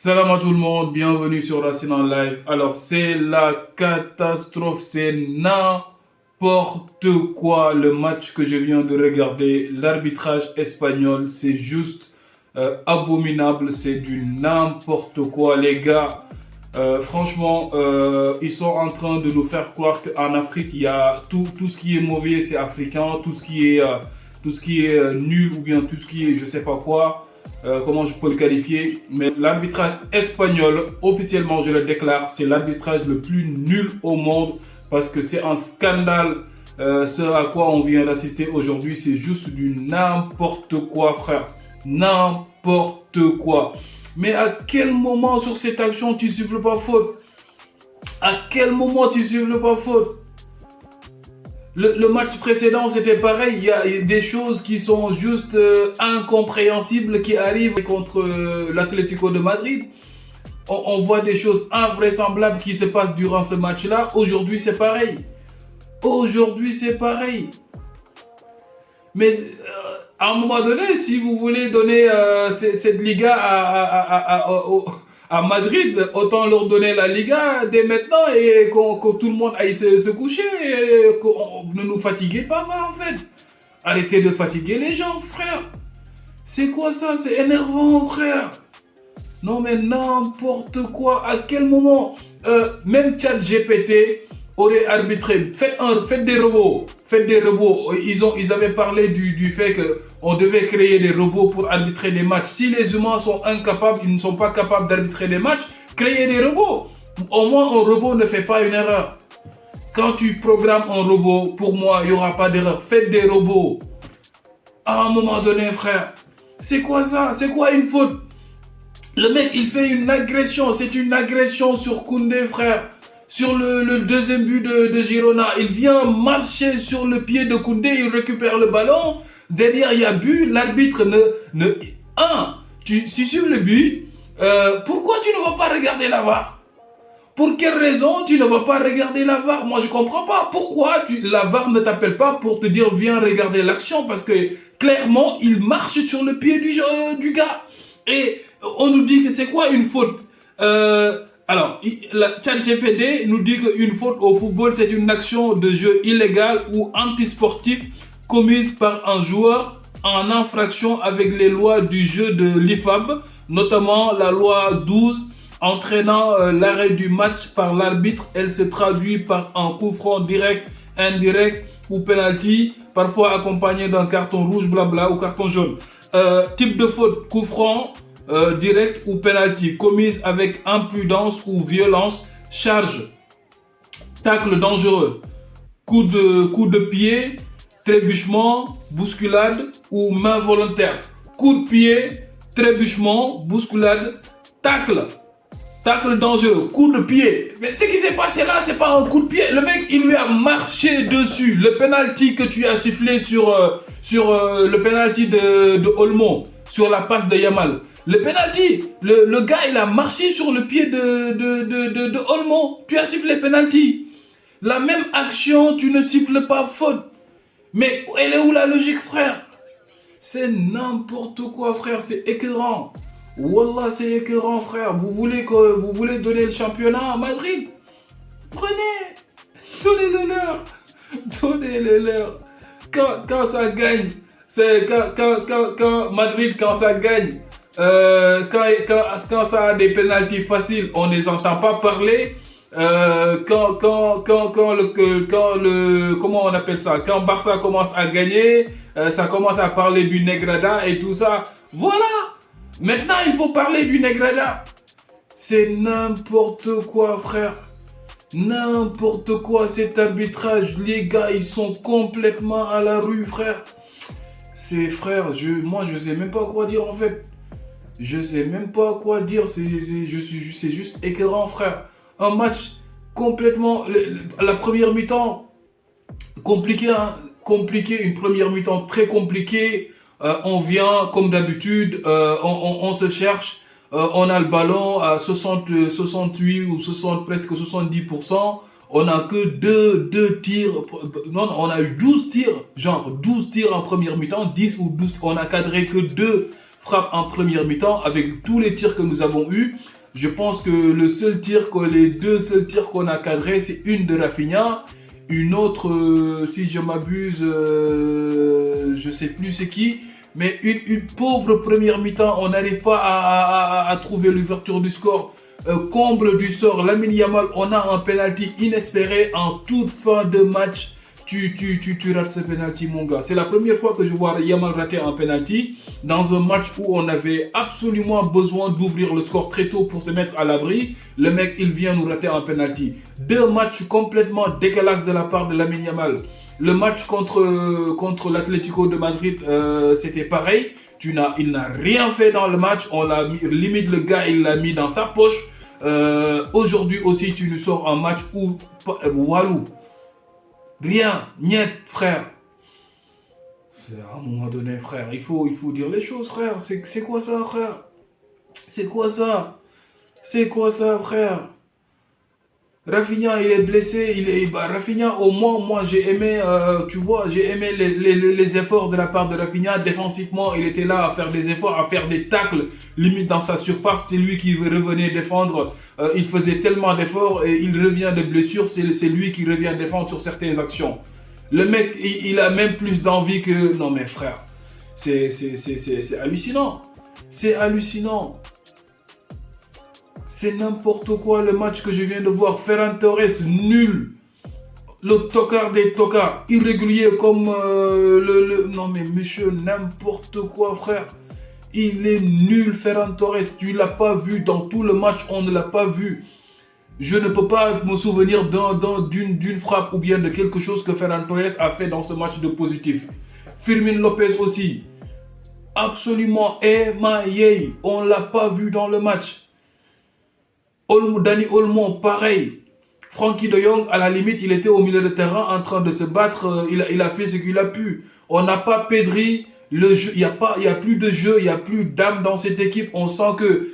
Salam à tout le monde, bienvenue sur Racine en live. Alors, c'est la catastrophe, c'est n'importe quoi le match que je viens de regarder. L'arbitrage espagnol, c'est juste abominable, c'est du n'importe quoi, les gars. Franchement, ils sont en train de nous faire croire qu'en Afrique, il y a tout ce qui est mauvais, c'est africain, tout ce qui est nul ou bien tout ce qui est je sais pas quoi. Comment je peux le qualifier, mais l'arbitrage espagnol, officiellement je le déclare, c'est l'arbitrage le plus nul au monde parce que c'est un scandale. Ce à quoi on vient d'assister aujourd'hui, c'est juste du n'importe quoi, frère. N'importe quoi. Mais à quel moment sur cette action tu siffles pas faute? À quel moment tu siffles pas faute? Le match précédent, c'était pareil. Il y a des choses qui sont juste incompréhensibles qui arrivent contre l'Atlético de Madrid. On voit des choses invraisemblables qui se passent durant ce match-là. Aujourd'hui, c'est pareil. Aujourd'hui, c'est pareil. Mais à un moment donné, si vous voulez donner cette Liga à Madrid, autant leur donner la Liga dès maintenant et que tout le monde aille se coucher. Et ne nous fatiguez pas, en fait. Arrêtez de fatiguer les gens, frère. C'est quoi ça? C'est énervant, frère. Non mais n'importe quoi. À quel moment même ChatGPT aurait arbitré. Faites des robots. Faites des robots. Ils avaient parlé du fait qu'on devait créer des robots pour arbitrer des matchs. Si les humains sont incapables, ils ne sont pas capables d'arbitrer des matchs, créez des robots. Au moins un robot ne fait pas une erreur. Quand tu programmes un robot, pour moi, il n'y aura pas d'erreur. Faites des robots. À un moment donné, frère. C'est quoi ça? C'est quoi une faute? Le mec, il fait une agression. C'est une agression sur Koundé, frère. Sur le deuxième but de Girona, il vient marcher sur le pied de Koundé, il récupère le ballon. Derrière, il y a but. L'arbitre si sur le but, pourquoi tu ne vas pas regarder la VAR? Pour quelle raison tu ne vas pas regarder la VAR? Moi, je comprends pas. Pourquoi la VAR ne t'appelle pas pour te dire viens regarder l'action? Parce que clairement, il marche sur le pied du gars. Et on nous dit que c'est quoi une faute? Alors, la ChatGPT nous dit qu'une faute au football, c'est une action de jeu illégale ou antisportive commise par un joueur en infraction avec les lois du jeu de l'IFAB, notamment la loi 12 entraînant l'arrêt du match par l'arbitre. Elle se traduit par un coup franc direct, indirect ou penalty, parfois accompagné d'un carton rouge, blabla, ou carton jaune. Type de faute, coup franc, direct ou penalty, commise avec imprudence ou violence, charge, tacle dangereux, coup de pied, trébuchement, bousculade ou main volontaire. Coup de pied, trébuchement, bousculade, tacle dangereux, coup de pied. Mais ce qui s'est passé là, c'est pas un coup de pied. Le mec, il lui a marché dessus. Le penalty que tu as sifflé sur le penalty de Olmo, sur la passe de Yamal. Le penalty, le gars, il a marché sur le pied de Olmo. Tu as sifflé penalty. La même action, tu ne siffles pas faute. Mais elle est où la logique, frère? C'est n'importe quoi, frère. C'est écœurant. Wallah, c'est écœurant, frère. Vous voulez donner le championnat à Madrid? Prenez. Donnez-le-leur. Donnez-le-leur. Quand ça gagne, c'est quand Madrid, quand ça gagne, quand ça a des pénaltys faciles, on ne les entend pas parler. Comment on appelle ça? Quand Barça commence à gagner, ça commence à parler du Negrada et tout ça. Voilà. Maintenant, il faut parler du Negrada. C'est n'importe quoi, frère. N'importe quoi, cet arbitrage. Les gars, ils sont complètement à la rue, frère. Moi, je sais même pas quoi dire, en fait. Je sais même pas quoi dire. C'est juste écœurant, frère. Un match complètement... La première mi-temps, compliqué, hein. Compliqué, une première mi-temps très compliquée. On vient, comme d'habitude, on se cherche. On a le ballon à 68 ou 60, presque 70%. On n'a que deux tirs. Non, on a eu 12 tirs. Genre 12 tirs en première mi-temps, 10 ou 12. On a cadré que 2. frappe en première mi-temps avec tous les tirs que nous avons eus. Je pense que les deux seuls tirs qu'on a cadrés, c'est une de Rafinha, une autre, si je m'abuse, je sais plus c'est qui, mais une pauvre première mi-temps, on n'arrive pas à trouver l'ouverture du score. Comble du sort, Lamine Yamal, on a un penalty inespéré en toute fin de match. Tu rates ce penalty, mon gars. C'est la première fois que je vois Yamal rater un penalty dans un match où on avait absolument besoin d'ouvrir le score très tôt pour se mettre à l'abri. Le mec, il vient nous rater un penalty. Deux matchs complètement dégueulasses de la part de Lamine Yamal. Le match contre l'Atlético de Madrid, c'était pareil. Il n'a rien fait dans le match. On l'a mis, limite le gars, il l'a mis dans sa poche. Aujourd'hui aussi, tu nous sors un match où Walou. Rien, niet, frère. À un moment donné, frère, il faut dire les choses, frère. C'est quoi ça, frère? C'est quoi ça? C'est quoi ça, frère? Rafinha, il est blessé. Rafinha, au moins, moi, j'ai aimé, j'ai aimé les efforts de la part de Rafinha. Défensivement, il était là à faire des efforts, à faire des tacles, limite dans sa surface. C'est lui qui revenait défendre. Il faisait tellement d'efforts et il revient de blessure. C'est lui qui revient défendre sur certaines actions. Le mec, il a même plus d'envie que... Non, mais frère, c'est hallucinant. C'est hallucinant. C'est n'importe quoi le match que je viens de voir. Ferran Torres, nul. Le tocard des tocards, irrégulier comme Non mais monsieur, n'importe quoi, frère. Il est nul, Ferran Torres. Tu l'as pas vu dans tout le match, on ne l'a pas vu. Je ne peux pas me souvenir d'une frappe ou bien de quelque chose que Ferran Torres a fait dans ce match de positif. Firmin Lopez aussi. Absolument émaillé. On ne l'a pas vu dans le match. Dani Olmo, pareil. Frankie de Jong, à la limite, il était au milieu de terrain en train de se battre. Il a fait ce qu'il a pu. On n'a pas Pedri. Le jeu, il n'y a plus de jeu, il n'y a plus d'âme dans cette équipe. On sent que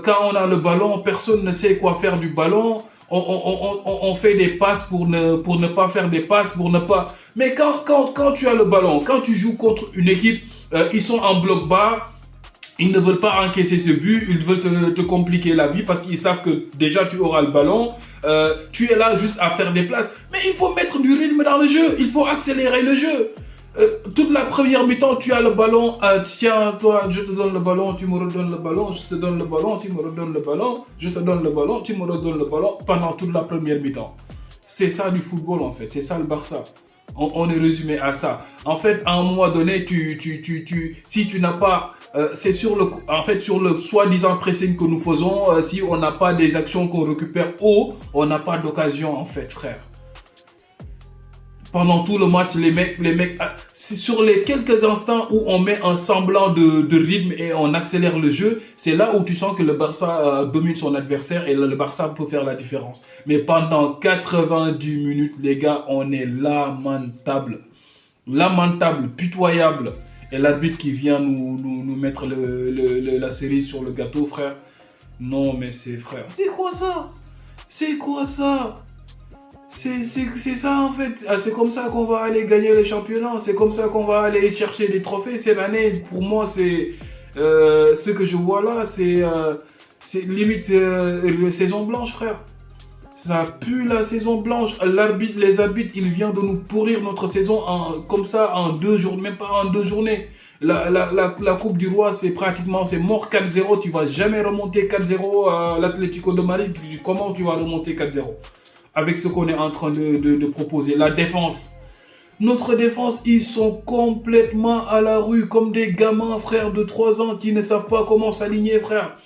quand on a le ballon, personne ne sait quoi faire du ballon. On fait des passes pour ne pas faire des passes, pour ne pas... Mais quand tu as le ballon, quand tu joues contre une équipe, ils sont en bloc bas. Ils ne veulent pas encaisser ce but, ils veulent te compliquer la vie parce qu'ils savent que déjà tu auras le ballon. Tu es là juste à faire des places. Mais il faut mettre du rythme dans le jeu, il faut accélérer le jeu. Toute la première mi-temps, tu as le ballon. Tiens, toi, je te donne le ballon, tu me redonnes le ballon, je te donne le ballon, tu me redonnes le ballon, je te donne le ballon, tu me redonnes le ballon pendant toute la première mi-temps. C'est ça du football en fait, c'est ça le Barça. On est résumé à ça. En fait, à un moment donné, si tu n'as pas... c'est sur le soi-disant pressing que nous faisons. Si on n'a pas des actions qu'on récupère haut, on n'a pas d'occasion en fait, frère. Pendant tout le match, les mecs, c'est sur les quelques instants où on met un semblant de rythme et on accélère le jeu, c'est là où tu sens que le Barça domine son adversaire et le Barça peut faire la différence. Mais pendant 90 minutes, les gars, on est lamentable. Lamentable, pitoyable. Et l'arbitre qui vient nous mettre la série sur le gâteau, frère. Non, mais c'est frère. C'est quoi ça? C'est quoi ça? C'est ça en fait. C'est comme ça qu'on va aller gagner les championnats. C'est comme ça qu'on va aller chercher des trophées. Cette année, pour moi, c'est ce que je vois là. C'est limite saison blanche, frère. Ça pue la saison blanche. Les arbitres, ils viennent de nous pourrir notre saison comme ça en 2 jours, même pas en 2 journées. La Coupe du Roi, c'est mort 4-0. Tu vas jamais remonter 4-0 à l'Atlético de Madrid. Comment tu vas remonter 4-0 avec ce qu'on est en train de proposer? La défense. Notre défense, ils sont complètement à la rue, comme des gamins, frère, de 3 ans qui ne savent pas comment s'aligner, frère.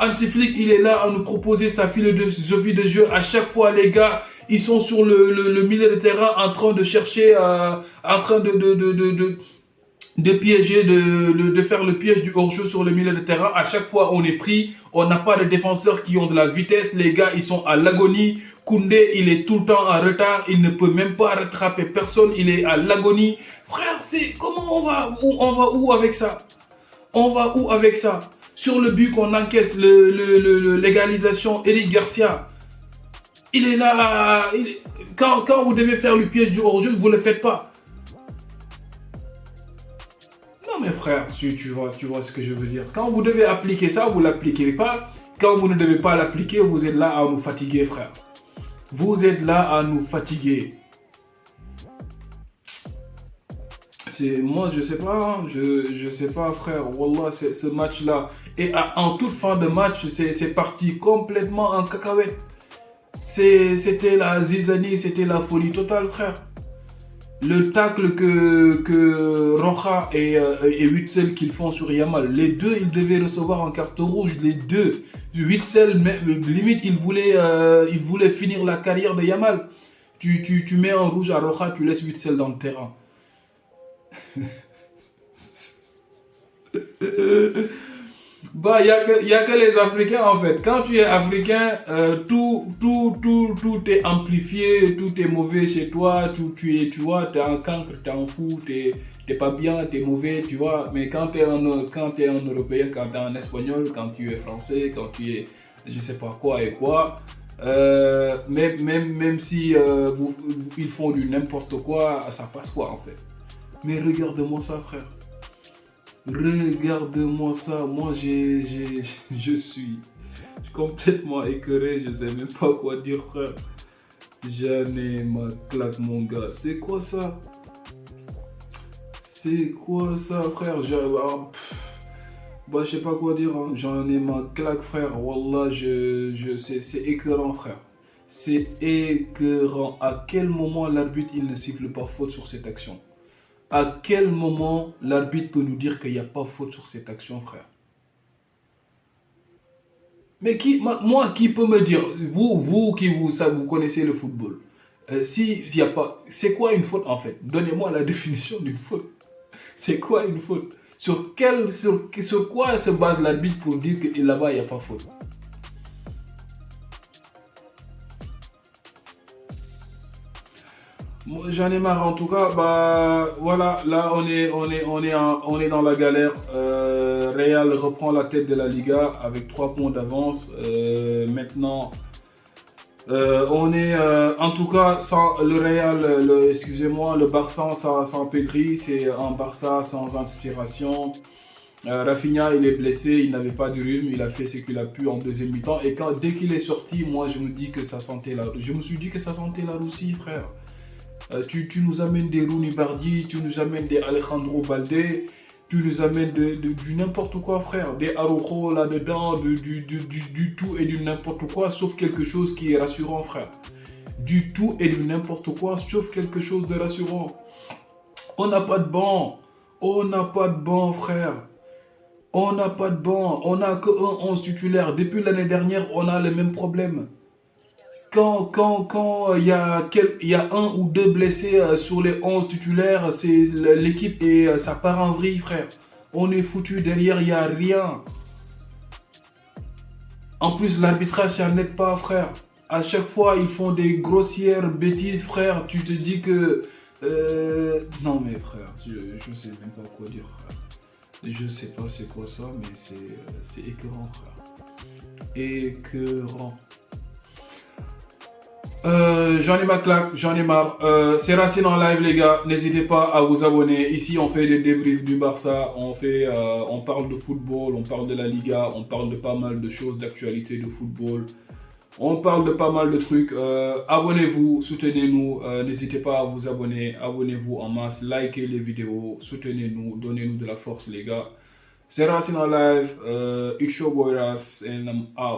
Hansi Flick, il est là à nous proposer sa philosophie de jeu. À chaque fois, les gars, ils sont sur le milieu de terrain en train de chercher, en train de piéger, de faire le piège du hors-jeu sur le milieu de terrain. À chaque fois, on est pris. On n'a pas de défenseurs qui ont de la vitesse. Les gars, ils sont à l'agonie. Koundé, il est tout le temps en retard. Il ne peut même pas rattraper personne. Il est à l'agonie. Frère, comment on va où avec ça? On va où avec ça? Sur le but qu'on encaisse, l'égalisation, Eric Garcia, il est là. Quand vous devez faire le piège du hors-jeu, vous ne le faites pas. Non, mais frère, tu vois ce que je veux dire. Quand vous devez appliquer ça, vous ne l'appliquez pas. Quand vous ne devez pas l'appliquer, vous êtes là à nous fatiguer, frère. Vous êtes là à nous fatiguer. Moi, je sais pas, je sais pas, frère. Wallah, ce match-là. Et en toute fin de match, c'est parti complètement en cacahuète. C'était la zizanie, c'était la folie totale, frère. Le tacle que Roja et Witsel qu'ils font sur Yamal, les deux, ils devaient recevoir en carte rouge, les deux. Witsel, limite, il voulait finir la carrière de Yamal. Tu mets en rouge à Roja, tu laisses Witsel dans le terrain. Bah, il y a que les Africains en fait. Quand tu es africain, tout est amplifié, tout est mauvais chez toi. Tu vois, t'es un cancre, t'es un fou, t'es pas bien, t'es mauvais, tu vois. Mais quand t'es un Européen, quand t'es un Espagnol, quand tu es français, quand tu es je sais pas quoi et quoi, même si ils font du n'importe quoi, ça passe quoi en fait. Mais regarde-moi ça, frère. Regarde-moi ça, moi je suis complètement écœuré, je sais même pas quoi dire, frère. J'en ai ma claque, mon gars. C'est quoi ça? C'est quoi ça, frère? Je sais pas quoi dire, hein. J'en ai ma claque, frère. Wallah, c'est écœurant, frère. C'est écœurant. À quel moment l'arbitre il ne siffle pas faute sur cette action? À quel moment l'arbitre peut nous dire qu'il n'y a pas faute sur cette action, frère? Mais moi, qui peut me dire, vous qui vous connaissez le football, s'il y a pas, c'est quoi une faute en fait? Donnez-moi la définition d'une faute. C'est quoi une faute? Sur quoi se base l'arbitre pour dire que là-bas, il n'y a pas faute? J'en ai marre en tout cas, bah voilà, là on est dans la galère. Real reprend la tête de la Liga avec 3 points d'avance. Maintenant, on est en tout cas sans le Real, excusez-moi, le Barça sans Pedri, c'est un Barça sans inspiration. Rafinha, il est blessé, il n'avait pas de rhume, il a fait ce qu'il a pu en deuxième mi-temps. Et dès qu'il est sorti, moi je me dis que ça sentait je me suis dit que ça sentait la Russie, frère. Tu nous amènes des Rooney Bardi, tu nous amènes des Alejandro Balde, tu nous amènes du n'importe quoi, frère. Des Araujo là-dedans, du tout et du n'importe quoi, sauf quelque chose qui est rassurant, frère. Du tout et du n'importe quoi, sauf quelque chose de rassurant. On n'a pas de banc. On n'a pas de banc, frère. On n'a pas de banc. On n'a que un 11 titulaire. Depuis l'année dernière, on a le même problème. Quand il y a un ou deux blessés sur les 11 titulaires, l'équipe et ça part en vrille, frère. On est foutu derrière, il n'y a rien. En plus, l'arbitrage, ça n'aide pas, frère. À chaque fois, ils font des grossières bêtises, frère. Tu te dis que... Non, mais frère, je sais même pas quoi dire, frère. Je sais pas c'est quoi ça, mais c'est écœurant, frère. Écœurant. J'en ai ma claque, j'en ai marre. C'est Racine en live, les gars. N'hésitez pas à vous abonner. Ici, on fait des débriefs du Barça. On parle de football, on parle de la Liga, on parle de pas mal de choses d'actualité de football. On parle de pas mal de trucs. Abonnez-vous, soutenez-nous. N'hésitez pas à vous abonner. Abonnez-vous en masse. Likez les vidéos. Soutenez-nous. Donnez-nous de la force, les gars. C'est Racine en live. It's your boy Ras, and I'm out.